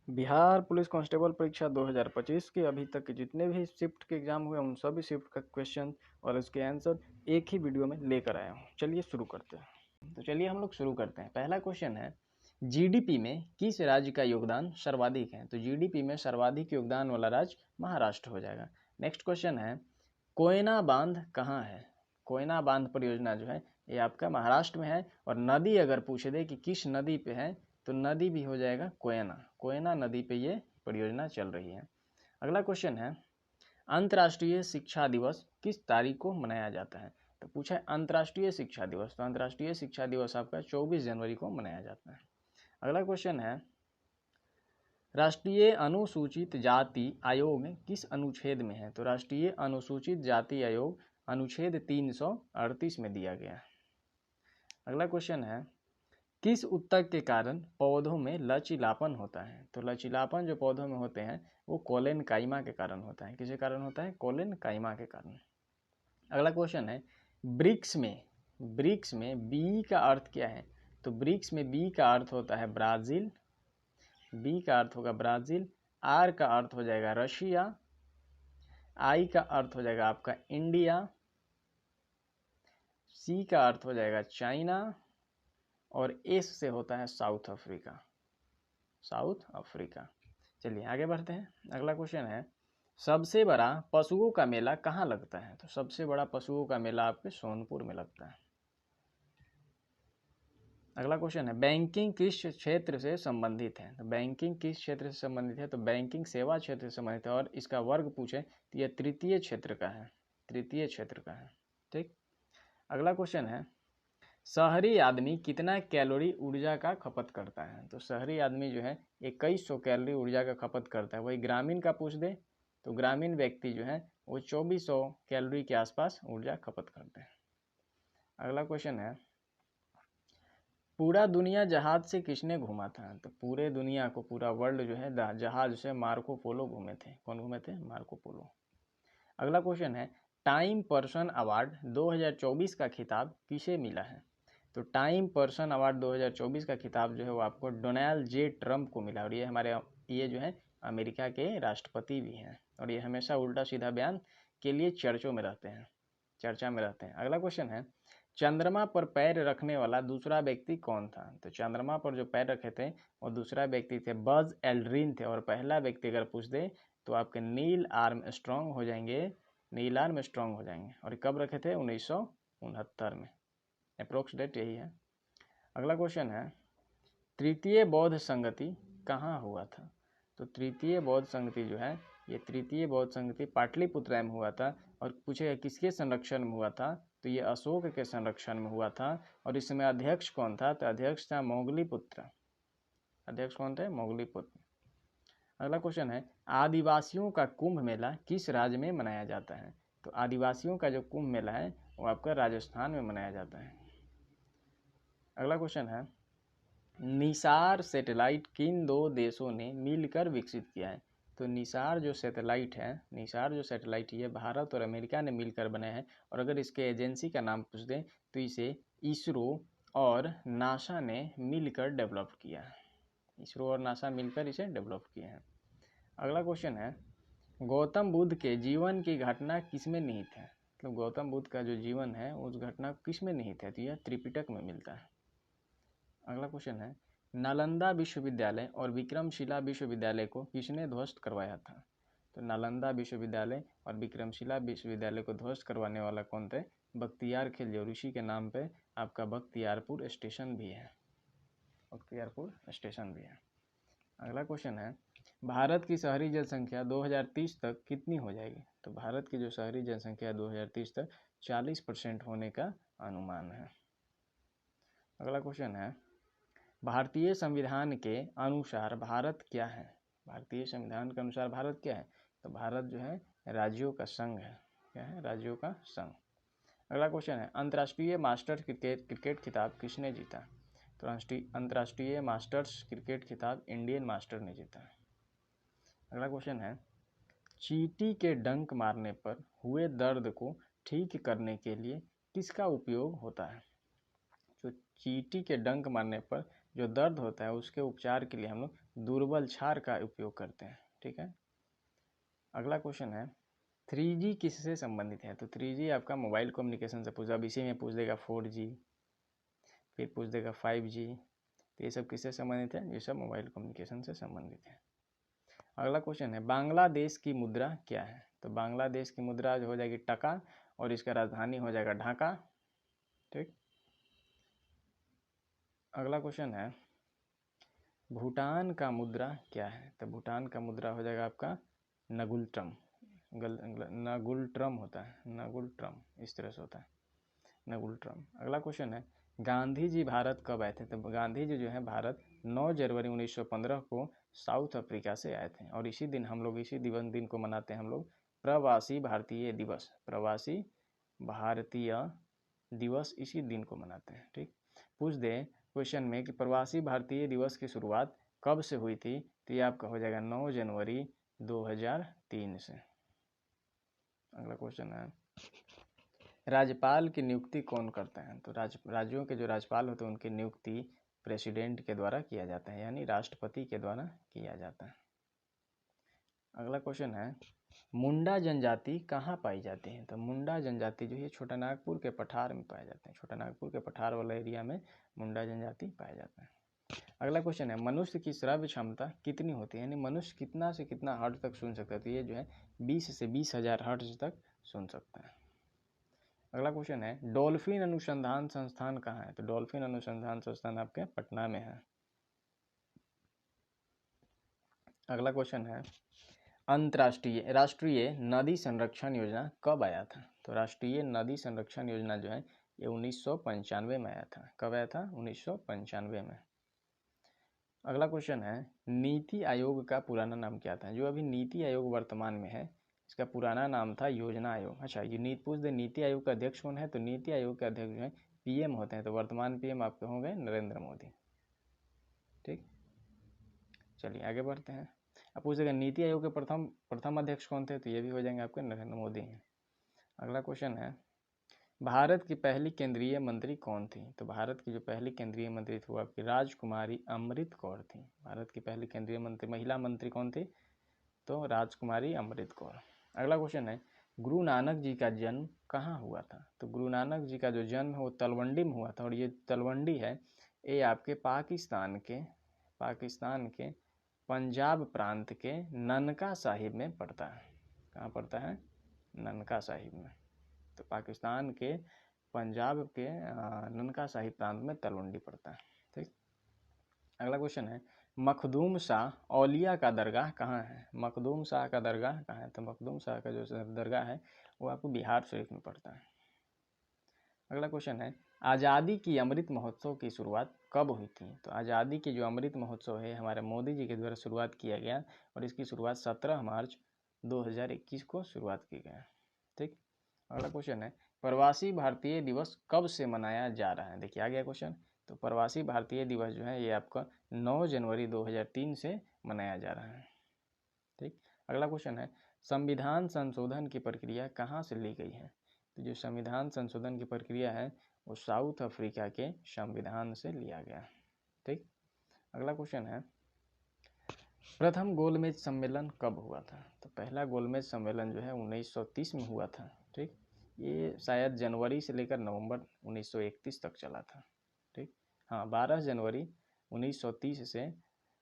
Bihar police constable परीक्षा 2025 के अभी तक के जितने भी शिफ्ट के एग्जाम हुए उन सभी शिफ्ट का क्वेश्चन और उसके आंसर एक ही वीडियो में लेकर आया हूँ। चलिए शुरू करते हैं। तो चलिए हम लोग शुरू करते हैं। पहला क्वेश्चन है, जीडीपी में किस राज्य का योगदान सर्वाधिक है? तो जीडीपी में सर्वाधिक योगदान वाला राज्य महाराष्ट्र हो जाएगा। नेक्स्ट क्वेश्चन है, कोयना बांध कहाँ है? कोयना बांध परियोजना जो है ये आपका महाराष्ट्र में है। और नदी अगर पूछ दे कि किस नदी पे है तो नदी भी हो जाएगा कोयना। कोयना नदी पे ये परियोजना चल रही है। अगला क्वेश्चन है, अंतर्राष्ट्रीय शिक्षा दिवस किस तारीख को मनाया जाता है? तो पूछा है अंतर्राष्ट्रीय शिक्षा दिवस, तो अंतर्राष्ट्रीय शिक्षा दिवस आपका 24 जनवरी को मनाया जाता है। अगला क्वेश्चन है, राष्ट्रीय अनुसूचित जाति आयोग किस अनुच्छेद में है? तो राष्ट्रीय अनुसूचित जाति आयोग अनुच्छेद 338 में दिया गया है। अगला क्वेश्चन है, किस उत्तक के कारण पौधों में लचीलापन होता है? तो लचीलापन जो पौधों में होते हैं वो कोलेन काइमा के कारण होता है। किसके कारण होता है? कोलेन काइमा के कारण। अगला क्वेश्चन है, ब्रिक्स में बी का अर्थ क्या है? तो ब्रिक्स में बी का अर्थ होता है ब्राज़ील, बी का अर्थ होगा ब्राज़ील, आर का अर्थ हो जाएगा रशिया, आई का अर्थ हो जाएगा आपका इंडिया, सी का अर्थ हो जाएगा चाइना और एस से होता है साउथ अफ्रीका, साउथ अफ्रीका। चलिए आगे बढ़ते हैं। अगला क्वेश्चन है, सबसे बड़ा पशुओं का मेला कहाँ लगता है? तो सबसे बड़ा पशुओं का मेला आपके सोनपुर में लगता है। अगला क्वेश्चन है, बैंकिंग किस क्षेत्र से संबंधित है? तो बैंकिंग किस क्षेत्र से संबंधित है? तो बैंकिंग सेवा क्षेत्र से संबंधित है। और इसका वर्ग पूछे तो यह तृतीय क्षेत्र का है, तृतीय क्षेत्र का है। ठीक। अगला क्वेश्चन है, शहरी आदमी कितना कैलोरी ऊर्जा का खपत करता है? तो शहरी आदमी जो है 2100 कैलोरी ऊर्जा का खपत करता है। वही ग्रामीण का पूछ दे तो ग्रामीण व्यक्ति जो है वो 2400 कैलोरी के आसपास ऊर्जा खपत करते हैं। अगला क्वेश्चन है, पूरा दुनिया जहाज से किसने घूमा था? तो पूरे दुनिया को, पूरा वर्ल्ड जो है जहाज से मार्को पोलो घूमे थे। कौन घूमे थे? Marco Polo. अगला क्वेश्चन है, टाइम पर्सन अवार्ड 2024 का खिताब किसे मिला है? तो टाइम पर्सन अवार्ड 2024 का खिताब जो है वो आपको डोनाल्ड जे ट्रम्प को मिला। और ये जो है अमेरिका के राष्ट्रपति भी हैं और ये हमेशा उल्टा सीधा बयान के लिए चर्चा में रहते हैं। अगला क्वेश्चन है, चंद्रमा पर पैर रखने वाला दूसरा व्यक्ति कौन था? तो चंद्रमा पर जो पैर रखे थे वो दूसरा व्यक्ति थे बज एल्ड्रिन थे। और पहला व्यक्ति अगर पूछ दे तो आपके नील आर्मस्ट्रॉन्ग हो जाएंगे, नील आर्मस्ट्रॉन्ग हो जाएंगे। और कब रखे थे? 1969 में। अप्रोक्स डेट यही है। अगला क्वेश्चन है, तृतीय बौद्ध संगति कहाँ हुआ था? तो तृतीय बौद्ध संगति जो है ये तृतीय बौद्ध संगति पाटलिपुत्र में हुआ था। और पूछेगा किसके संरक्षण में हुआ था? तो ये अशोक के संरक्षण में हुआ था। और इसमें अध्यक्ष कौन था? तो अध्यक्ष था मोगलीपुत्र। अध्यक्ष कौन थे? मोगलीपुत्र। अगला क्वेश्चन है, आदिवासियों का कुंभ मेला किस राज्य में मनाया जाता है? तो आदिवासियों का जो कुंभ मेला है वो आपका राजस्थान में मनाया जाता है। अगला क्वेश्चन है, निसार सैटेलाइट किन दो देशों ने मिलकर विकसित किया है? तो निसार जो सैटेलाइट है ये भारत और अमेरिका ने मिलकर बनाया है। और अगर इसके एजेंसी का नाम पूछ दें तो इसे इसरो और नासा ने मिलकर डेवलप किया है। इसरो और नासा मिलकर इसे डेवलप किए हैं। अगला क्वेश्चन है, गौतम बुद्ध के जीवन की घटना किसमें निहित है? मतलब गौतम बुद्ध का जो जीवन है उस घटना किसमें निहित है? तो यह त्रिपिटक में मिलता है। अगला क्वेश्चन है, नालंदा विश्वविद्यालय और विक्रमशिला विश्वविद्यालय को किसने ध्वस्त करवाया था? तो नालंदा विश्वविद्यालय और विक्रमशिला विश्वविद्यालय को ध्वस्त करवाने वाला कौन थे? बख्तियार खिलजी। ऋषि के नाम पे आपका बख्तियारपुर स्टेशन भी है, बख्तियारपुर स्टेशन भी है। अगला क्वेश्चन है, भारत की शहरी जनसंख्या 2030 तक कितनी हो जाएगी? तो भारत की जो शहरी जनसंख्या 2030 तक 40% होने का अनुमान है। अगला क्वेश्चन है, भारतीय संविधान के अनुसार भारत क्या है? भारतीय संविधान के अनुसार भारत क्या है? तो भारत जो है राज्यों का संघ है। क्या है? राज्यों का संघ। अगला क्वेश्चन है, अंतर्राष्ट्रीय मास्टर्स क्रिकेट खिताब किसने जीता? तो अंतर्राष्ट्रीय मास्टर्स क्रिकेट खिताब इंडियन मास्टर ने जीता है। अगला क्वेश्चन है, चींटी के डंक मारने पर हुए दर्द को ठीक करने के लिए किसका उपयोग होता है? जो चींटी के डंक मारने पर जो दर्द होता है उसके उपचार के लिए हम लोग दुर्बल क्षार का उपयोग करते हैं। ठीक है। अगला क्वेश्चन है 3G किससे संबंधित है? तो 3G आपका मोबाइल कम्युनिकेशन से पूछा, अब इसी में पूछ देगा 4G, फिर पूछ देगा 5G। तो ये सब किससे संबंधित है? ये सब मोबाइल कम्युनिकेशन से संबंधित है। अगला क्वेश्चन है बांग्लादेश की मुद्रा क्या है? तो बांग्लादेश की मुद्रा हो जाएगी टका और इसका राजधानी हो जाएगा ढाका। ठीक। अगला क्वेश्चन है भूटान का मुद्रा क्या है? तो भूटान का मुद्रा हो जाएगा आपका नगुल्ट्रम। नगुल्ट्रम होता है, नगुल्ट्रम इस तरह से होता है, नगुल्ट्रम। अगला क्वेश्चन है गांधी जी भारत कब आए थे? तो गांधी जी जो है भारत 9 जनवरी 1915 को साउथ अफ्रीका से आए थे और इसी दिन हम लोग इसी दिन को मनाते हैं हम लोग प्रवासी भारतीय दिवस। प्रवासी भारतीय दिवस इसी दिन को मनाते हैं। ठीक। पूछ दे क्वेश्चन में कि प्रवासी भारतीय दिवस की शुरुआत कब से हुई थी? तो ये आपका हो जाएगा 9 जनवरी 2003 से। अगला क्वेश्चन है राज्यपाल की नियुक्ति कौन करते हैं? तो राज्यों के जो राज्यपाल होते हैं उनकी नियुक्ति प्रेसिडेंट के द्वारा किया जाता है, यानी राष्ट्रपति के द्वारा किया जाता है। अगला क्वेश्चन है मुंडा जनजाति कहाँ पाई जाती है? तो मुंडा जनजाति जो है छोटा नागपुर के पठार में पाए जाते हैं। छोटा नागपुर के पठार वाला एरिया में मुंडा जनजाति पाया जाता है। अगला क्वेश्चन है मनुष्य की श्रव्य क्षमता कितनी होती है? यानी मनुष्य कितना से कितना हर्ट्ज तक सुन सकता है? तो ये जो है 20 से 20,000 हर्ट्ज तक सुन सकता है। अगला क्वेश्चन है डॉल्फिन अनुसंधान संस्थान कहाँ है? तो डॉल्फिन अनुसंधान संस्थान आपके पटना में है। अगला क्वेश्चन है राष्ट्रीय नदी संरक्षण योजना कब आया था? तो राष्ट्रीय नदी संरक्षण योजना जो है ये 1995 में आया था। कब आया था? 1995 में। अगला क्वेश्चन है नीति आयोग का पुराना नाम क्या था? जो अभी नीति आयोग वर्तमान में है इसका पुराना नाम था योजना आयोग। अच्छा, ये पूछ दे नीति आयोग का अध्यक्ष कौन है? तो नीति आयोग के अध्यक्ष जो है पीएम होते हैं। तो वर्तमान पीएम आपके होंगे नरेंद्र मोदी। ठीक, चलिए आगे बढ़ते हैं। अब पूछेगा नीति आयोग के प्रथम अध्यक्ष कौन थे? तो ये भी हो जाएंगे आपके नरेंद्र मोदी हैं। अगला क्वेश्चन है भारत की पहली केंद्रीय मंत्री कौन थी? तो भारत की जो पहली केंद्रीय मंत्री थी वो आपकी राजकुमारी अमृत कौर थी। भारत की पहली केंद्रीय मंत्री महिला मंत्री कौन थी? तो राजकुमारी अमृत कौर। अगला क्वेश्चन है गुरु नानक जी का जन्म कहाँ हुआ था? तो गुरु नानक जी का जो जन्म है वो तलवंडी में हुआ था और ये तलवंडी है ये आपके पाकिस्तान के पंजाब प्रांत के ननका साहिब में पड़ता है। कहाँ पड़ता है? ननका साहिब में। तो पाकिस्तान के पंजाब के ननका साहिब प्रांत में तलवंडी पड़ता है। ठीक। अगला क्वेश्चन है मखदूम शाह औलिया का दरगाह कहाँ है? मखदूम शाह का दरगाह कहाँ है? तो मखदूम शाह का जो दरगाह है वो आपको बिहार शरीफ में पड़ता है। अगला क्वेश्चन है आज़ादी की अमृत महोत्सव की शुरुआत कब हुई थी? तो आज़ादी की जो अमृत महोत्सव है हमारे मोदी जी के द्वारा शुरुआत किया गया और इसकी शुरुआत 17 मार्च 2021 को शुरुआत की गई। ठीक। अगला क्वेश्चन है प्रवासी भारतीय दिवस कब से मनाया जा रहा है? देखिए आ गया क्वेश्चन। तो प्रवासी भारतीय दिवस जो है ये आपका 9 जनवरी 2003 से मनाया जा रहा है। ठीक। अगला क्वेश्चन है संविधान संशोधन की प्रक्रिया कहाँ से ली गई है? तो जो संविधान संशोधन की प्रक्रिया है वो साउथ अफ्रीका के संविधान से लिया गया। ठीक। अगला क्वेश्चन है प्रथम गोलमेज सम्मेलन कब हुआ था? तो पहला गोलमेज सम्मेलन जो है 1930 में हुआ था। ठीक। ये शायद जनवरी से लेकर नवंबर 1931 तक चला था। ठीक। हाँ, 12 जनवरी 1930 से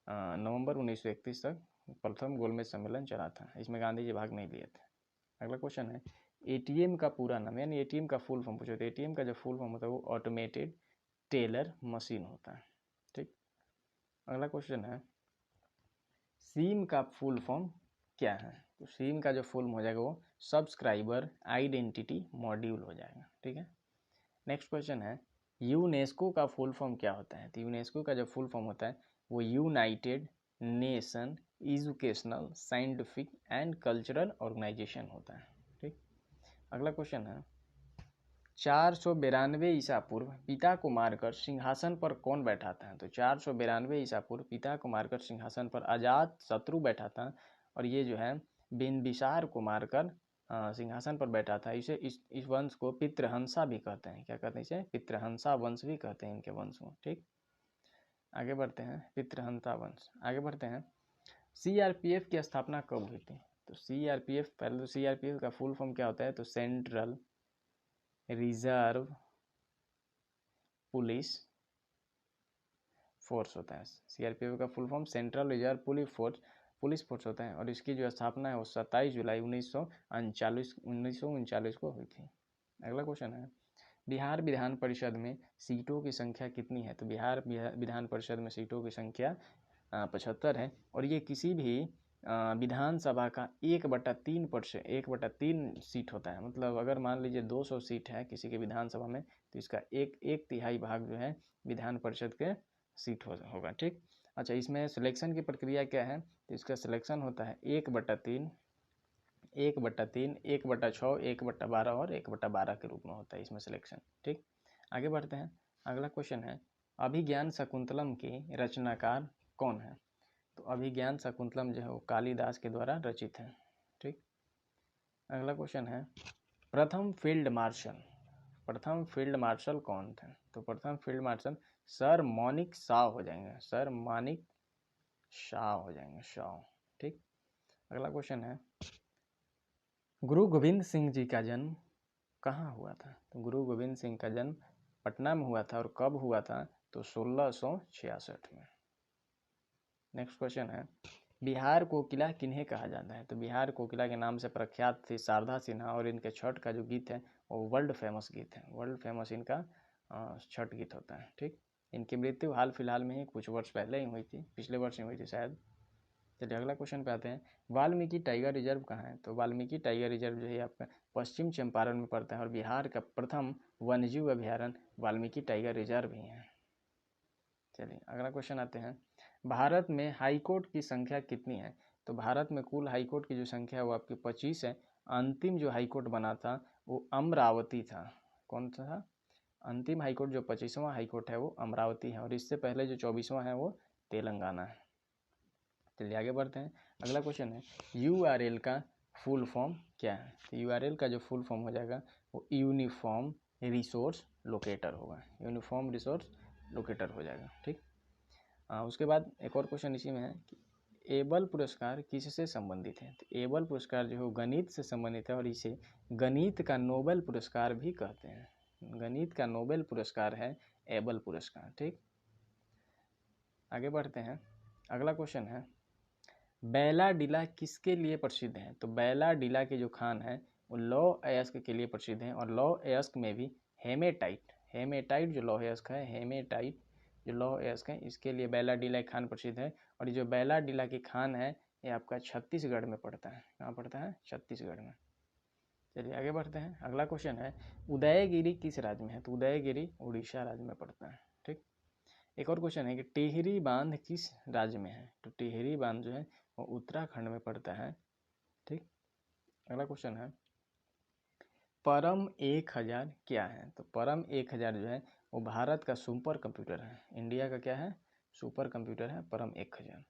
नवंबर 1931 तक प्रथम गोलमेज सम्मेलन चला था। इसमें गांधी जी भाग नहीं लिए थे। अगला क्वेश्चन है एटीएम का पूरा नाम, यानी एटीएम का फुल फॉर्म पूछो तो एटीएम का जो फुल फॉर्म होता है वो ऑटोमेटेड टेलर मशीन होता है। ठीक। अगला क्वेश्चन है सिम का फुल फॉर्म क्या है? तो सिम का जो फुल हो जाएगा वो सब्सक्राइबर आइडेंटिटी मॉड्यूल हो जाएगा। ठीक है। नेक्स्ट क्वेश्चन है यूनेस्को का फुल फॉर्म क्या होता है? तो यूनेस्को का जो फुल फॉर्म होता है वो united nation educational scientific and cultural organisation होता है। ठीक। अगला क्वेश्चन है 492 ईसा पूर्व पिता को मारकर सिंहासन पर कौन बैठा था? तो 492 ईसा पूर्व पिता को मारकर सिंहासन पर अजात शत्रु बैठा था और ये जो है बिंबिसार को मारकर सिंहासन पर बैठा था। इसे इस वंश को पितृहंसा भी कहते हैं। क्या कहते हैं इसे? पितृहंसा वंश भी कहते हैं इनके वंश को। ठीक। आगे बढ़ते हैं, पितृहंता वंश। आगे बढ़ते हैं, सीआरपीएफ की स्थापना कब हुई थी? तो सीआरपीएफ, पहले तो सीआरपीएफ का फुल फॉर्म क्या होता है? तो सेंट्रल रिजर्व पुलिस फोर्स होता है। सीआरपीएफ का full form central reserve police force होता है, और इसकी जो स्थापना है वो 27 जुलाई 1939 को हुई थी। अगला क्वेश्चन है, बिहार विधान परिषद में सीटों की संख्या कितनी है? तो बिहार विधान परिषद में सीटों की संख्या 75 है, और ये किसी भी विधानसभा का 1/3 सीट होता है। मतलब अगर मान लीजिए 200 सीट है किसी के विधानसभा में, तो इसका एक तिहाई भाग जो है विधान परिषद के सीट होगा। ठीक, अच्छा, इसमें सिलेक्शन की प्रक्रिया क्या है? तो इसका सिलेक्शन होता है 1/3, 1/3, 1/6, 1/12 और 1/12 के रूप में होता है इसमें सिलेक्शन। ठीक, आगे बढ़ते हैं। अगला क्वेश्चन है, अभिज्ञान शकुंतलम के रचनाकार कौन है? तो अभिज्ञान शकुंतलम जो है वो कालिदास के द्वारा रचित है। ठीक, अगला क्वेश्चन है, प्रथम फील्ड मार्शल कौन थे? तो प्रथम field marshal sir Manik Shaw हो जाएंगे, सर मानिक शॉ हो जाएंगे, शॉ। ठीक, अगला क्वेश्चन है, गुरु गोविंद सिंह जी का जन्म कहाँ हुआ था? तो गुरु गोविंद सिंह का जन्म पटना में हुआ था, और कब हुआ था? तो 1666 में। नेक्स्ट क्वेश्चन है, बिहार कोकिला किन्हें कहा जाता है? तो बिहार कोकिला के नाम से प्रख्यात थी शारदा सिन्हा, और इनके छठ का जो गीत है वो वर्ल्ड फेमस गीत है, वर्ल्ड फेमस इनका छठ गीत होता है। ठीक, इनकी मृत्यु हाल फिलहाल में ही कुछ वर्ष पहले ही हुई थी, पिछले वर्ष ही हुई थी शायद। चलिए अगला क्वेश्चन पे आते हैं, वाल्मीकि टाइगर रिजर्व कहाँ है? तो वाल्मीकि टाइगर रिजर्व जो है आपका पश्चिम चंपारण में पड़ता है, और बिहार का प्रथम वन्यजीव अभ्यारण्य वाल्मीकि टाइगर रिजर्व ही है। चलिए अगला क्वेश्चन आते हैं, भारत में हाई कोर्ट की संख्या कितनी है? तो भारत में कुल हाई कोर्ट की जो संख्या है वो आपकी 25 है। अंतिम जो हाई कोर्ट बना था वो अमरावती था। कौन सा था? अंतिम हाई कोर्ट जो 25वां हाई कोर्ट है वो अमरावती है, और इससे पहले जो 24वां है वो तेलंगाना है। चलिए आगे बढ़ते हैं। अगला क्वेश्चन है, URL का फुल फॉर्म क्या है? तो URL का जो फुल फॉर्म हो जाएगा वो यूनिफॉर्म रिसोर्स लोकेटर होगा, यूनिफॉर्म रिसोर्स लोकेटर हो जाएगा। ठीक, उसके बाद एक और क्वेश्चन इसी में है कि एबल पुरस्कार किससे संबंधित है? तो एबल पुरस्कार जो है गणित से संबंधित है, और इसे गणित का नोबेल पुरस्कार भी कहते हैं। गणित का नोबेल पुरस्कार है एबल पुरस्कार। ठीक, आगे बढ़ते हैं। अगला क्वेश्चन है, बैलाडीला किसके लिए प्रसिद्ध है? तो बैलाडीला के जो खान है वो लौह अयस्क के लिए प्रसिद्ध है, और लौह अयस्क में भी हेमेटाइट जो लौह अयस्क है, हेमेटाइट जो लौह अयस्क है, इसके लिए बैलाडीला खान प्रसिद्ध है। और ये जो बैलाडीला की खान है ये आपका छत्तीसगढ़ में पड़ता है। कहाँ पड़ता है? छत्तीसगढ़ में। चलिए आगे बढ़ते हैं। अगला क्वेश्चन है, उदयगिरी किस राज्य में है? तो उदयगिरी उड़ीसा राज्य में पड़ता है। ठीक, एक और क्वेश्चन है कि टिहरी बांध किस राज्य में है? तो टिहरी बांध जो है वो उत्तराखंड में पड़ता है। ठीक, अगला क्वेश्चन है, परम 1000 क्या है? तो परम 1000 जो है वो भारत का सुपर कंप्यूटर है, इंडिया का क्या है? सुपर कंप्यूटर है परम 1000।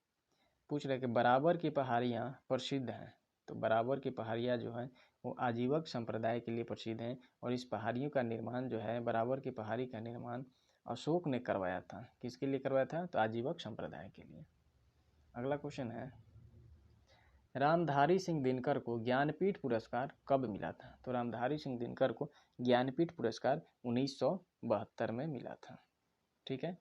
पूछ रहे कि बराबर की पहाड़ियाँ प्रसिद्ध हैं। तो बराबर की पहाड़ियाँ जो है वो आजीवक संप्रदाय के लिए प्रसिद्ध हैं, और इस पहाड़ियों का निर्माण जो है, बराबर की पहाड़ी का निर्माण अशोक ने करवाया था। किसके लिए करवाया था? तो आजीवक संप्रदाय के लिए। अगला क्वेश्चन है, रामधारी सिंह दिनकर को ज्ञानपीठ पुरस्कार कब मिला था? तो रामधारी सिंह दिनकर को ज्ञानपीठ पुरस्कार 1972 में मिला था। ठीक है,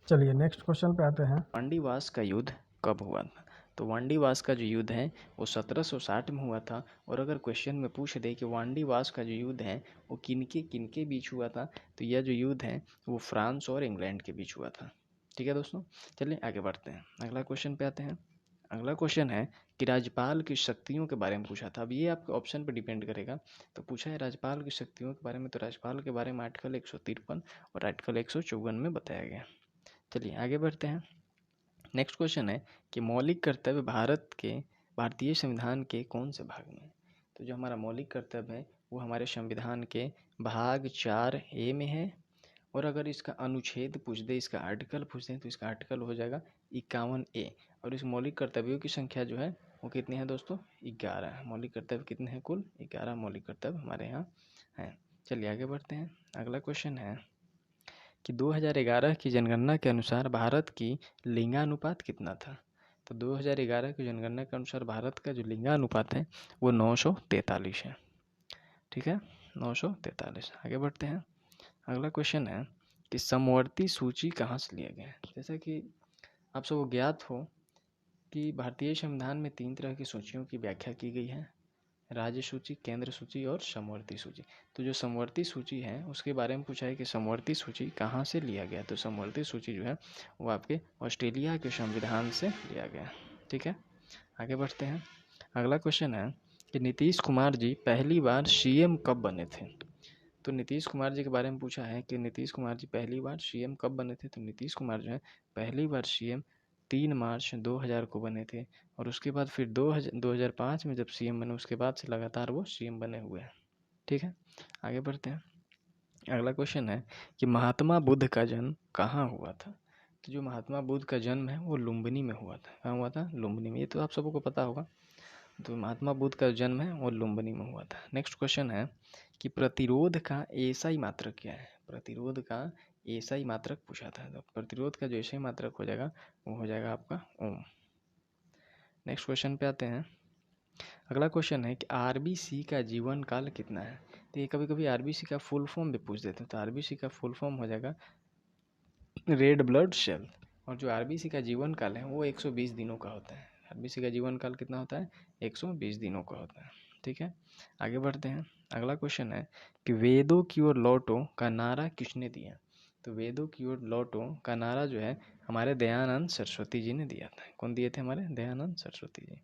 चलिए नेक्स्ट क्वेश्चन पे आते हैं, वांडीवास का युद्ध कब हुआ था? तो वांडीवास का जो युद्ध है वो 1760 में हुआ था। और अगर क्वेश्चन में पूछ दे कि वांडीवास का जो युद्ध है वो किनके बीच हुआ था, तो यह जो युद्ध है वो फ्रांस और इंग्लैंड के बीच हुआ था। ठीक है दोस्तों, चलिए आगे बढ़ते हैं, अगला क्वेश्चन पे आते हैं। अगला क्वेश्चन है कि राज्यपाल की शक्तियों के बारे में पूछा था। अब ये आपके ऑप्शन पर डिपेंड करेगा। तो पूछा है राज्यपाल की शक्तियों के बारे में, तो राज्यपाल के बारे में आर्टिकल 153 और आर्टिकल 154 में बताया गया। चलिए आगे बढ़ते हैं। नेक्स्ट क्वेश्चन है कि मौलिक कर्तव्य भारतीय संविधान के कौन से भाग में? तो जो हमारा मौलिक कर्तव्य है वो हमारे संविधान के भाग 4A में है, और अगर इसका अनुच्छेद पूछ दे, इसका आर्टिकल पूछ दे, तो इसका आर्टिकल हो जाएगा 51A। और इस मौलिक कर्तव्यों की संख्या जो है वो कितनी है दोस्तों? 11। मौलिक कर्तव्य कितने हैं? कुल 11 मौलिक कर्तव्य हमारे यहाँ हैं। चलिए आगे बढ़ते हैं। अगला क्वेश्चन है कि 2011 की जनगणना के अनुसार भारत की लिंगानुपात कितना था। तो 2011 की जनगणना के अनुसार भारत का जो लिंगानुपात है वो 943 है। ठीक है, 943। आगे बढ़ते हैं। अगला क्वेश्चन है कि समवर्ती सूची कहाँ से लिया गया है। जैसा कि आप सबको ज्ञात हो कि भारतीय संविधान में 3 तरह की सूचियों की व्याख्या की गई है, राज्य सूची, केंद्र सूची और समवर्ती सूची। तो जो समवर्ती सूची है उसके बारे में पूछा है कि समवर्ती सूची कहाँ से लिया गया। तो समवर्ती सूची जो है वो आपके ऑस्ट्रेलिया के संविधान से लिया गया। ठीक है, आगे बढ़ते हैं। अगला क्वेश्चन है कि नीतीश कुमार जी पहली बार सीएम कब बने थे। तो नीतीश कुमार जी के बारे में पूछा है कि नीतीश कुमार जी पहली बार सीएम कब बने थे। तो नीतीश कुमार जो है पहली बार सीएम 3 मार्च 2000 को बने थे, और उसके बाद फिर 2005 में जब सीएम बने उसके बाद से लगातार वो सीएम बने हुए हैं। ठीक है, आगे बढ़ते हैं। अगला क्वेश्चन है कि महात्मा बुद्ध का जन्म कहाँ हुआ था। तो जो महात्मा बुद्ध का जन्म है वो लुम्बिनी में हुआ था। कहाँ हुआ था? लुम्बिनी में। ये तो आप सबको पता होगा। तो महात्मा बुद्ध का जन्म है वो लुम्बिनी में हुआ था। नेक्स्ट क्वेश्चन है कि प्रतिरोध का एसआई मात्रक क्या है। प्रतिरोध का एसआई मात्रक पूछा था। तो प्रतिरोध का जो एसआई मात्रक हो जाएगा वो हो जाएगा आपका ओम। नेक्स्ट क्वेश्चन पे आते हैं। अगला क्वेश्चन है कि आरबीसी का जीवन काल कितना है। तो ये कभी कभी आरबीसी का फुल फॉर्म भी पूछ देते हैं। तो आरबीसी का फुल फॉर्म हो जाएगा रेड ब्लड सेल, और जो आरबीसी का जीवन काल है वो 120 दिनों का होता है। आरबीसी का जीवन काल कितना होता है? 120 दिनों का होता है। ठीक है, आगे बढ़ते हैं। अगला क्वेश्चन है कि वेदों की ओर लौटो का नारा किसने दिया। तो वेदों की ओर लौटो का नारा जो है हमारे दयानंद सरस्वती जी ने दिया था। कौन दिए थे? हमारे दयानंद सरस्वती जी।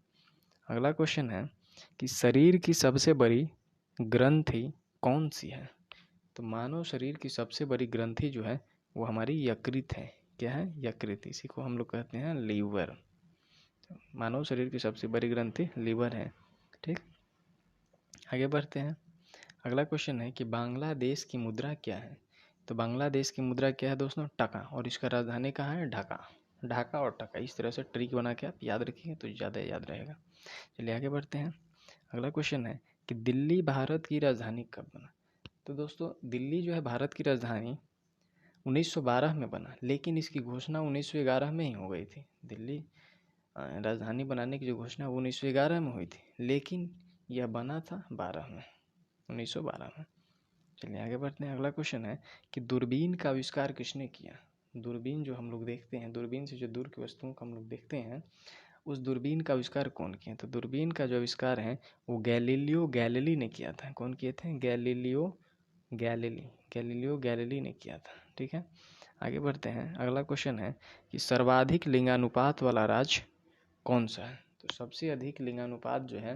अगला क्वेश्चन है कि शरीर की सबसे बड़ी ग्रंथि कौन सी है। तो मानव शरीर की सबसे बड़ी ग्रंथि जो है वो हमारी यकृत है। क्या है? यकृत। इसी को हम लोग कहते हैं लीवर। मानव शरीर की सबसे बड़ी ग्रंथि लीवर है। ठीक, आगे बढ़ते हैं। अगला क्वेश्चन है कि बांग्लादेश की मुद्रा क्या है। तो बांग्लादेश की मुद्रा क्या है दोस्तों? टका, और इसका राजधानी कहाँ है? ढाका। ढाका और टका, इस तरह से ट्रिक बना के आप याद रखिए तो ज़्यादा याद रहेगा। चलिए आगे बढ़ते हैं। अगला क्वेश्चन है कि दिल्ली भारत की राजधानी कब बना। तो दोस्तों दिल्ली जो है भारत की राजधानी 1912 में बना, लेकिन इसकी घोषणा 1911 में ही हो गई थी। दिल्ली राजधानी बनाने की जो घोषणा वो 1911 में हुई थी, लेकिन यह बना था 1912 में। चलिए आगे बढ़ते हैं। अगला क्वेश्चन है कि दूरबीन का आविष्कार किसने किया। दूरबीन जो हम लोग देखते हैं, दूरबीन से जो दूर की वस्तुओं को हम लोग देखते हैं, उस दूरबीन का आविष्कार कौन किया। तो दूरबीन का जो आविष्कार है वो गैलीलियो गैलीली ने किया था। कौन किए थे? गैलीलियो गैलीली ने किया था। ठीक है, आगे बढ़ते हैं। अगला क्वेश्चन है कि सर्वाधिक लिंगानुपात वाला राज्य कौन सा है। तो सबसे अधिक लिंगानुपात जो है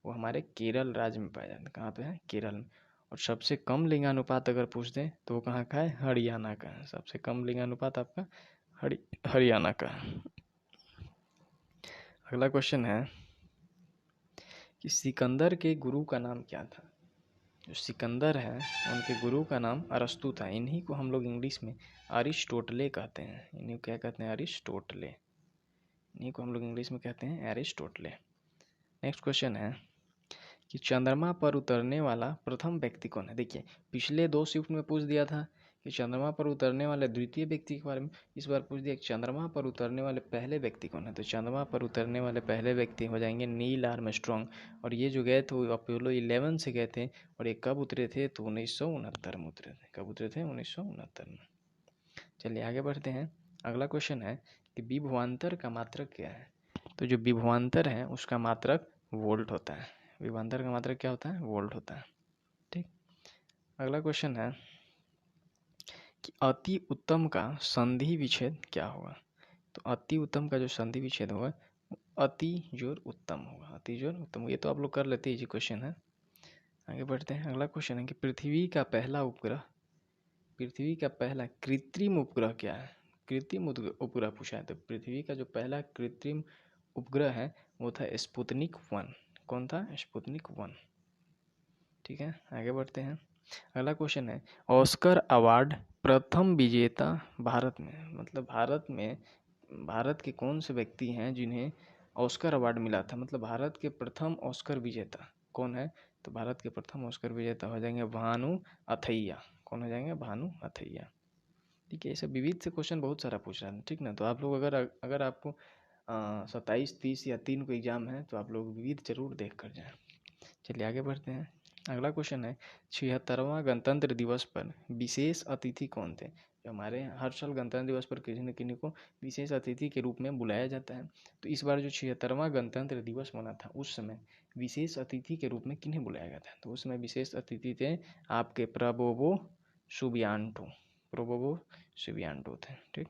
वो हमारे केरल राज्य में पाया जाता है। कहाँ पे है? केरल में। और सबसे कम लिंगानुपात अगर पूछ दें तो वो कहाँ का है? हरियाणा का है। सबसे कम लिंगानुपात आपका हरियाणा का है। अगला क्वेश्चन है कि सिकंदर के गुरु का नाम क्या था। जो सिकंदर है उनके गुरु का नाम अरस्तु था। इन्हीं को हम लोग इंग्लिश में अरिस्टोटले कहते हैं। इन्हीं को क्या कहते हैं? अरिस्टोटले। इन्हीं को हम लोग इंग्लिश में कहते हैं अरिस्टोटले। नेक्स्ट क्वेश्चन है कि चंद्रमा पर उतरने वाला प्रथम व्यक्ति कौन है। देखिए पिछले 2 शिफ्ट में पूछ दिया था कि चंद्रमा पर उतरने वाले द्वितीय व्यक्ति के बारे में, इस बार पूछ दिया कि चंद्रमा पर उतरने वाले पहले व्यक्ति कौन है। तो चंद्रमा पर उतरने वाले पहले व्यक्ति हो जाएंगे नील आर्मस्ट्रॉन्ग, और ये जो गए थे वो अपोलो 11 से गए थे, और ये कब उतरे थे? तो 1969 में उतरे थे। कब उतरे थे? 1969 में। चलिए आगे बढ़ते हैं। अगला क्वेश्चन है कि विभवांतर का मात्रक क्या है। तो जो विभवांतर है उसका मात्रक वोल्ट होता है। विभवांतर का मात्रक क्या होता है? वोल्ट होता है। ठीक, अगला क्वेश्चन है कि अति उत्तम का संधि विच्छेद क्या होगा। तो अति उत्तम का जो संधि विच्छेद होगा अति जोर उत्तम होगा। अति जोर उत्तम, ये तो आप लोग कर लेते हैं, इजी क्वेश्चन है। आगे बढ़ते हैं। अगला क्वेश्चन है कि पृथ्वी का पहला कृत्रिम उपग्रह क्या है। कृत्रिम उपग्रह पूछा है। तो पृथ्वी का जो पहला कृत्रिम उपग्रह है वो था स्पुतनिक 1। कौन था? स्पुतनिक 1। ठीक है, आगे बढ़ते हैं। अगला क्वेश्चन है ऑस्कर अवार्ड प्रथम विजेता भारत में, मतलब भारत के कौन से व्यक्ति हैं जिन्हें ऑस्कर अवार्ड मिला था। मतलब भारत के प्रथम ऑस्कर विजेता कौन है। तो भारत के प्रथम ऑस्कर विजेता हो जाएंगे भानु अथैया। कौन हो जाएंगे? भानु अथैया। ठीक है, ऐसा विविध से क्वेश्चन बहुत सारा पूछ रहा है, ठीक ना। तो आप लोग अगर आपको 27, 30 या 3 को एग्जाम है तो आप लोग विविध जरूर देख कर जाएं। चलिए आगे बढ़ते हैं। अगला क्वेश्चन है 76वां गणतंत्र दिवस पर विशेष अतिथि कौन थे। जो हमारे हर साल गणतंत्र दिवस पर किसी न किसी को विशेष अतिथि के रूप में बुलाया जाता है। तो इस बार जो 76वां गणतंत्र दिवस मना था उस समय विशेष अतिथि के रूप में किन्हें बुलाया गया था। तो उस समय विशेष अतिथि थे आपके प्रबोवो सुबियांटो थे, ठीक।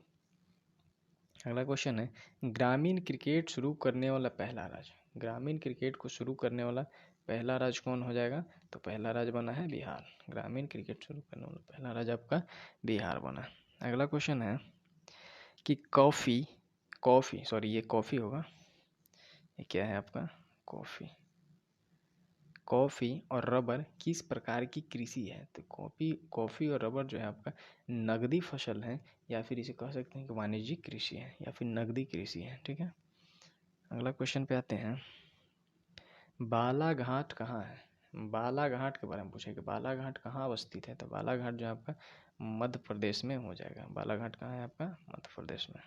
अगला क्वेश्चन है ग्रामीण क्रिकेट शुरू करने वाला पहला राज्य। ग्रामीण क्रिकेट को शुरू करने वाला पहला राज्य कौन हो जाएगा। तो पहला राज्य बना है बिहार। ग्रामीण क्रिकेट शुरू करने वाला पहला राज्य आपका बिहार बना। अगला क्वेश्चन है कि ये कॉफ़ी होगा, ये क्या है आपका कॉफ़ी और रबर किस प्रकार की कृषि है। तो कॉफ़ी और रबर जो है आपका नगदी फसल है, या फिर इसे कह सकते हैं कि वाणिज्यिक कृषि है, या फिर नगदी कृषि है, ठीक है। अगला क्वेश्चन पे आते हैं, बालाघाट कहाँ है। बालाघाट के बारे में पूछे कि बालाघाट कहाँ अवस्थित है। तो बालाघाट जो है आपका मध्य प्रदेश में हो जाएगा। बालाघाट कहाँ है आपका मध्य प्रदेश में।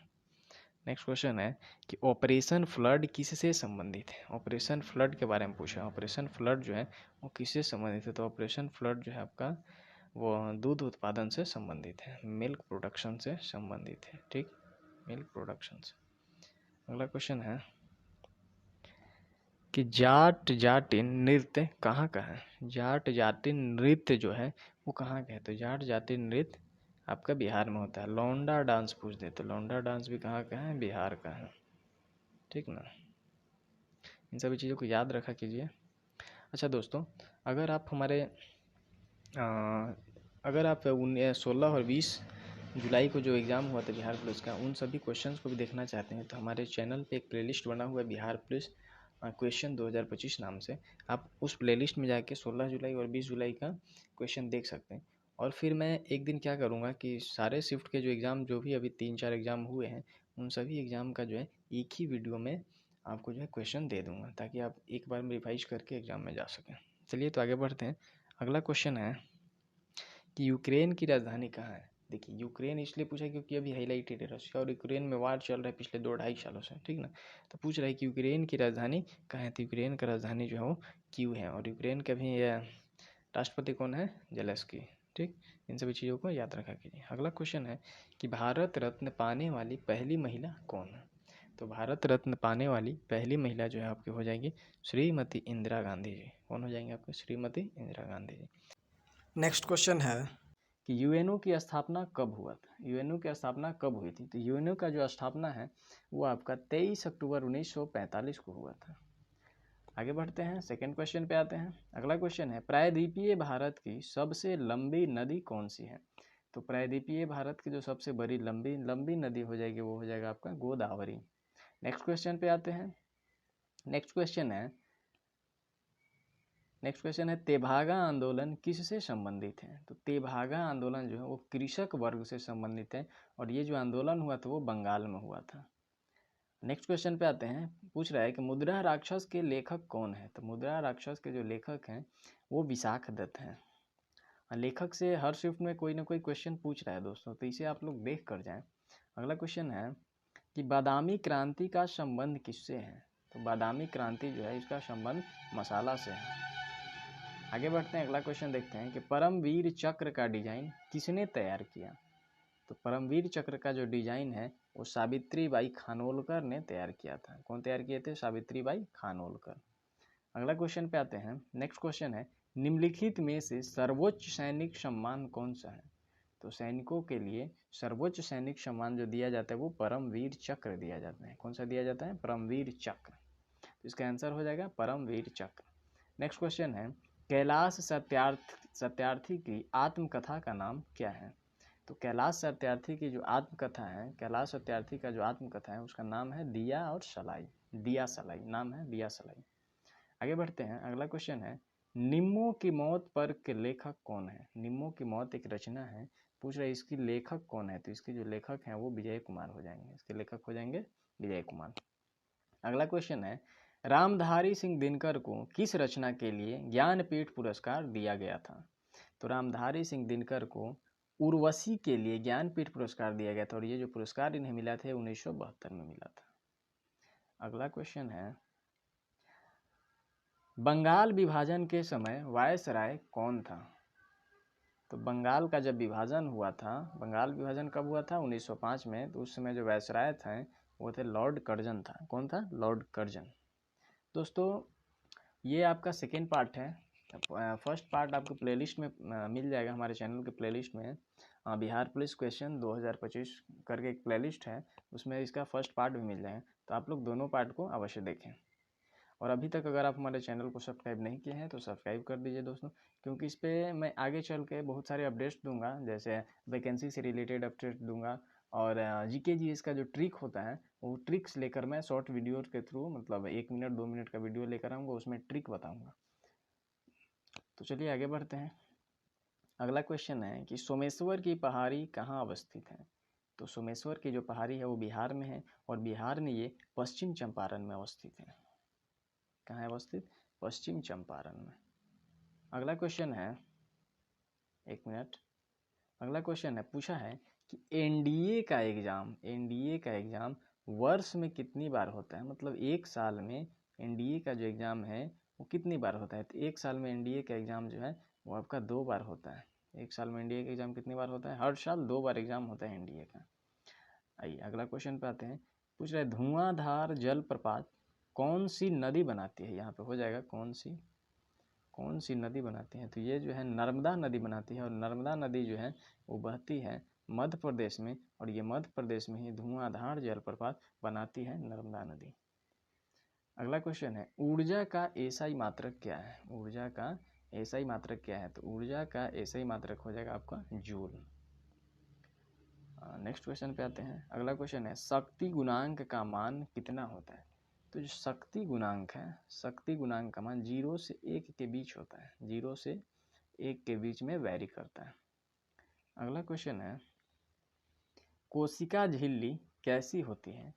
नेक्स्ट क्वेश्चन है कि ऑपरेशन फ्लड किससे संबंधित है। ऑपरेशन फ्लड के बारे में पूछा। ऑपरेशन फ्लड जो है वो किससे संबंधित है। तो ऑपरेशन फ्लड जो है आपका वो दूध उत्पादन से संबंधित है, मिल्क प्रोडक्शन से संबंधित है, ठीक, मिल्क प्रोडक्शन से। अगला क्वेश्चन है कि जाट जाटिन नृत्य कहाँ का है। जाट जाटिन नृत्य जो है वो कहाँ का है। तो जाट जाटिन नृत्य आपका बिहार में होता है। लौंडा डांस पूछ दे तो लौंडा डांस भी कहाँ का है, बिहार का है, ठीक ना। इन सभी चीज़ों को याद रखा कीजिए। अच्छा दोस्तों, अगर आप हमारे अगर आप 16 और 20 जुलाई को जो एग्ज़ाम हुआ था बिहार पुलिस का, उन सभी क्वेश्चंस को भी देखना चाहते हैं तो हमारे चैनल पे एक प्लेलिस्ट बना हुआ है बिहार पुलिस क्वेश्चन 2025 नाम से। आप उस प्लेलिस्ट में जाके 16 जुलाई और 20 जुलाई का क्वेश्चन देख सकते हैं। और फिर मैं एक दिन क्या करूँगा कि सारे शिफ्ट के जो एग्ज़ाम जो भी अभी 3-4 एग्ज़ाम हुए हैं उन सभी एग्ज़ाम का जो है एक ही वीडियो में आपको जो है क्वेश्चन दे दूँगा, ताकि आप एक बार में रिवाइज करके एग्ज़ाम में जा सकें। चलिए तो आगे बढ़ते हैं। अगला क्वेश्चन है कि यूक्रेन की राजधानी कहाँ है। देखिए यूक्रेन इसलिए पूछा क्योंकि अभी हाईलाइटेड है रशिया और यूक्रेन में वार चल रहा है पिछले 2-2.5 सालों से, ठीक ना। तो पूछ रहा है कि यूक्रेन की राजधानी कहाँ है। तो यूक्रेन का राजधानी जो है वो कीव है। और यूक्रेन का भी राष्ट्रपति कौन है, जेलेंस्की, ठीक। इन सभी चीज़ों को याद रखा कीजिए। अगला क्वेश्चन है कि भारत रत्न पाने वाली पहली महिला कौन है। तो भारत रत्न पाने वाली पहली महिला जो है आपकी हो जाएगी श्रीमती इंदिरा गांधी जी। कौन हो जाएंगे आपके, श्रीमती इंदिरा गांधी जी। नेक्स्ट क्वेश्चन है कि यूएनओ की स्थापना कब हुआ था। यूएनओ की स्थापना कब हुई थी। तो यूएनओ का जो स्थापना है वो आपका 23 अक्टूबर 1945 को हुआ था। आगे बढ़ते हैं, सेकंड क्वेश्चन पे आते हैं। अगला क्वेश्चन है प्रायद्वीपीय भारत की सबसे लंबी नदी कौन सी है। तो प्रायद्वीपीय भारत की जो सबसे बड़ी लंबी नदी हो जाएगी वो हो जाएगा आपका गोदावरी। नेक्स्ट क्वेश्चन पे आते हैं। नेक्स्ट क्वेश्चन है तेभागा आंदोलन किससे संबंधित है। तो तेभागा आंदोलन जो है वो कृषक वर्ग से संबंधित है और ये जो आंदोलन हुआ था वो बंगाल में हुआ था। नेक्स्ट क्वेश्चन पे आते हैं। पूछ रहा है कि मुद्रा राक्षस के लेखक कौन है। तो मुद्रा राक्षस के जो लेखक हैं वो विशाख दत्त हैं। लेखक से हर शिफ्ट में कोई ना कोई क्वेश्चन पूछ रहा है दोस्तों, तो इसे आप लोग देख कर जाएं। अगला क्वेश्चन है कि बादामी क्रांति का संबंध किससे है। तो बादामी क्रांति जो है इसका संबंध मसाला से है। आगे बढ़ते हैं, अगला क्वेश्चन देखते हैं कि परमवीर चक्र का डिजाइन किसने तैयार किया। तो परमवीर चक्र का जो डिजाइन है वो सावित्रीबाई खानोलकर ने तैयार किया था। कौन तैयार किए थे, सावित्रीबाई खानोलकर। अगला क्वेश्चन पे आते हैं। नेक्स्ट क्वेश्चन है निम्नलिखित में से सर्वोच्च सैनिक सम्मान कौन सा है। तो सैनिकों के लिए सर्वोच्च सैनिक सम्मान जो दिया जाता है वो परमवीर चक्र दिया जाता है। कौन सा दिया जाता है, परमवीर चक्र। तो इसका आंसर हो जाएगा परमवीर चक्र। नेक्स्ट क्वेश्चन है कैलाश सत्यार्थी की आत्मकथा का नाम क्या है। तो कैलाश सत्यार्थी की जो आत्मकथा है, कैलाश सत्यार्थी का जो आत्मकथा है उसका नाम है दिया और सलाई, दिया सलाई, नाम है दिया सलाई। आगे बढ़ते हैं, अगला क्वेश्चन है निम्मों की मौत पर के लेखक कौन है। निम्मों की मौत एक रचना है, पूछ रहा है इसकी लेखक कौन है। तो इसके जो लेखक हैं वो विजय कुमार हो जाएंगे, इसके लेखक हो जाएंगे विजय कुमार। अगला क्वेश्चन है रामधारी सिंह दिनकर को किस रचना के लिए ज्ञानपीठ पुरस्कार दिया गया था। तो रामधारी सिंह दिनकर को उर्वशी के लिए ज्ञानपीठ पुरस्कार दिया गया था और ये जो पुरस्कार इन्हें मिला था 1972 में मिला था। अगला क्वेश्चन है, बंगाल विभाजन के समय वायसराय कौन था? तो बंगाल का जब विभाजन हुआ था, बंगाल विभाजन कब हुआ था? 1905 में। तो उस समय जो वायसराय थे वो थे लॉर्ड कर्जन था। कौन था? Lord Curzon. दोस्तों ये आपका सेकेंड पार्ट है। फर्स्ट पार्ट आपको प्लेलिस्ट में मिल जाएगा, हमारे चैनल के प्लेलिस्ट में। बिहार पुलिस क्वेश्चन 2025 करके एक प्लेलिस्ट है, उसमें इसका फर्स्ट पार्ट भी मिल जाएगा। तो आप लोग दोनों पार्ट को अवश्य देखें। और अभी तक अगर आप हमारे चैनल को सब्सक्राइब नहीं किए हैं तो सब्सक्राइब कर दीजिए दोस्तों, क्योंकि इस पर मैं आगे चल के बहुत सारे अपडेट्स दूंगा, जैसे वैकेंसी से रिलेटेड अपडेट दूंगा और जीके जीएस का जो ट्रिक होता है वो ट्रिक्स लेकर मैं शॉर्ट वीडियो के थ्रू, मतलब 1 मिनट 2 मिनट का वीडियो लेकर आऊँगा, उसमें ट्रिक बताऊँगा। तो चलिए आगे बढ़ते हैं। अगला क्वेश्चन है कि सोमेश्वर की पहाड़ी कहाँ अवस्थित है? तो सोमेश्वर की जो पहाड़ी है वो बिहार में है और बिहार में ये पश्चिम चंपारण में अवस्थित है। कहाँ है अवस्थित? पश्चिम चंपारण में। अगला क्वेश्चन है, 1 मिनट। अगला क्वेश्चन है, पूछा है कि एनडीए का एग्जाम वर्ष में कितनी बार होता है? मतलब एक साल में एनडीए का जो एग्जाम है वो कितनी बार होता है? तो एक साल में एनडीए का एग्जाम जो है वो आपका 2 बार होता है। एक साल में एनडीए का एग्जाम कितनी बार होता है? हर साल 2 बार एग्जाम होता है एनडीए का। आइए अगला क्वेश्चन पे आते हैं। पूछ रहे धुआंधार जलप्रपात कौन सी नदी बनाती है? यहाँ पे हो जाएगा कौन सी नदी बनाती है? तो ये जो है नर्मदा नदी बनाती है और नर्मदा नदी जो है वो बहती है मध्य प्रदेश में और ये मध्य प्रदेश में ही धुआंधार जलप्रपात बनाती है नर्मदा नदी। अगला क्वेश्चन है, ऊर्जा का एसआई मात्रक क्या है? ऊर्जा का एसआई मात्रक क्या है? तो ऊर्जा का एसआई मात्रक हो जाएगा आपका जूल। नेक्स्ट क्वेश्चन पे आते हैं। अगला क्वेश्चन है, शक्ति गुणांक का मान कितना होता है? तो जो शक्ति गुणांक है, शक्ति गुणांक का मान 0 से 1 के बीच होता है, 0 से 1 के बीच में वैरी करता है। अगला क्वेश्चन है, कोशिका झिल्ली कैसी होती है?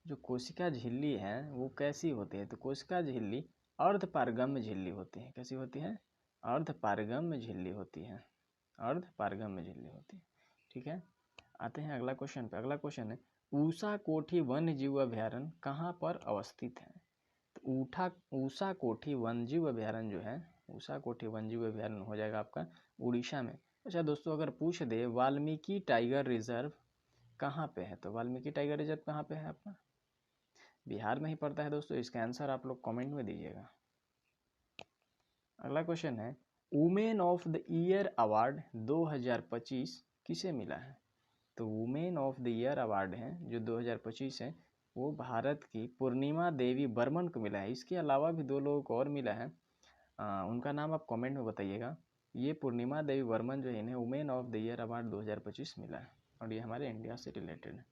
जो कोशिका झिल्ली है वो कैसी होती है? तो कोशिका झिल्ली अर्धपारगम्य झिल्ली होती है। कैसी होती है? अर्धपारगम्य झिल्ली होती है, अर्धपारगम्य झिल्ली होती है। ठीक है, आते हैं अगला क्वेश्चन पे। अगला क्वेश्चन है, ऊषा कोठी वन्य जीव अभ्यारण्य कहाँ पर अवस्थित है? तो ऊषा कोठी वन्य जीव अभ्यारण्य जो है, ऊषा कोठी वन्य जीव अभ्यारण्य हो जाएगा आपका उड़ीसा में। अच्छा दोस्तों, अगर पूछ दे वाल्मीकि टाइगर रिजर्व कहाँ पे है? तो वाल्मीकि टाइगर रिजर्व कहाँ पे है आपका? बिहार में ही पड़ता है दोस्तों। इसका आंसर आप लोग कमेंट में दीजिएगा। अगला क्वेश्चन है, women of the year award 2025 किसे मिला है? तो women of the year award है जो 2025 है वो भारत की पूर्णिमा देवी बर्मन को मिला है। इसके अलावा भी 2 लोगों को और मिला है, उनका नाम आप कमेंट में बताइएगा। ये पूर्णिमा देवी बर्मन जो है इन्हें women of the year award 2025 मिला है और ये हमारे इंडिया से रिलेटेड है।